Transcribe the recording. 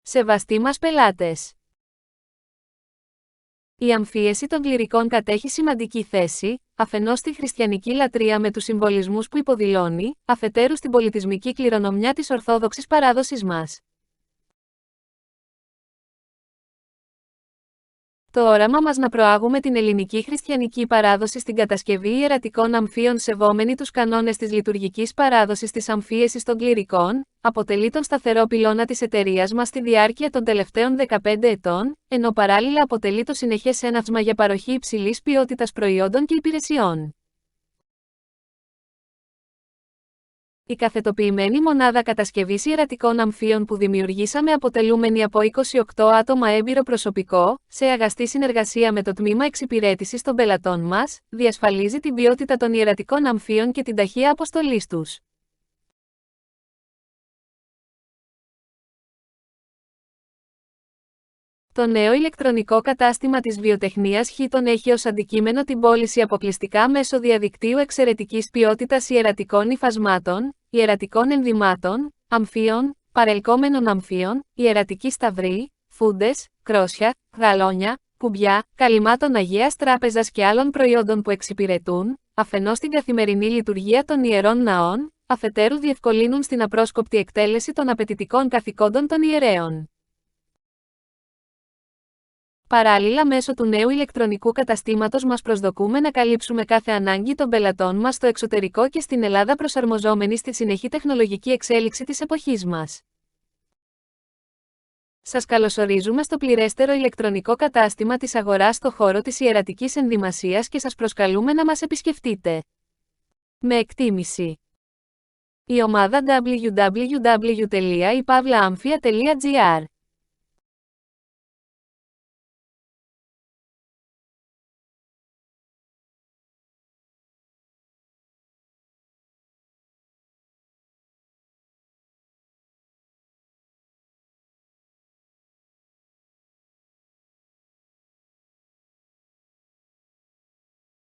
Σεβαστοί μας πελάτες. Η αμφίεση των κληρικών κατέχει σημαντική θέση, αφενός στη χριστιανική λατρεία με τους συμβολισμούς που υποδηλώνει, αφετέρου στην πολιτισμική κληρονομιά της Ορθόδοξης παράδοσης μας. Το όραμα μας να προάγουμε την ελληνική χριστιανική παράδοση στην κατασκευή ιερατικών αμφίων σεβόμενοι τους κανόνες της λειτουργικής παράδοσης της αμφίεσης των κληρικών, αποτελεί τον σταθερό πυλώνα της εταιρείας μας στη διάρκεια των τελευταίων 15 ετών, ενώ παράλληλα αποτελεί το συνεχές έναυσμα για παροχή υψηλής ποιότητας προϊόντων και υπηρεσιών. Η καθετοποιημένη μονάδα κατασκευής ιερατικών αμφίων που δημιουργήσαμε αποτελούμενη από 28 άτομα έμπειρο προσωπικό, σε αγαστή συνεργασία με το τμήμα εξυπηρέτησης των πελατών μας, διασφαλίζει την ποιότητα των ιερατικών αμφίων και την ταχεία αποστολής τους. Το νέο ηλεκτρονικό κατάστημα της βιοτεχνίας Χίτων έχει ως αντικείμενο την πώληση αποκλειστικά μέσω διαδικτύου εξαιρετικής ποιότητας ιερατικών υφασμάτων, ιερατικών ενδυμάτων, αμφίων, παρελκόμενων αμφίων, ιερατική σταυρή, φούντες, κρόσια, γαλόνια, κουμπιά, καλυμάτων Αγίας Τράπεζας και άλλων προϊόντων που εξυπηρετούν, αφενός την καθημερινή λειτουργία των ιερών ναών, αφετέρου διευκολύνουν στην απρόσκοπτη εκτέλεση των απαιτητικών καθηκόντων των ιερέων. Παράλληλα, μέσω του νέου ηλεκτρονικού καταστήματος μας προσδοκούμε να καλύψουμε κάθε ανάγκη των πελατών μας στο εξωτερικό και στην Ελλάδα προσαρμοζόμενοι στη συνεχή τεχνολογική εξέλιξη της εποχής μας. Σας καλωσορίζουμε στο πληρέστερο ηλεκτρονικό κατάστημα της αγοράς στο χώρο της ιερατικής ενδυμασίας και σας προσκαλούμε να μας επισκεφτείτε. Με εκτίμηση. Η ομάδα www.ipavlaamphia.gr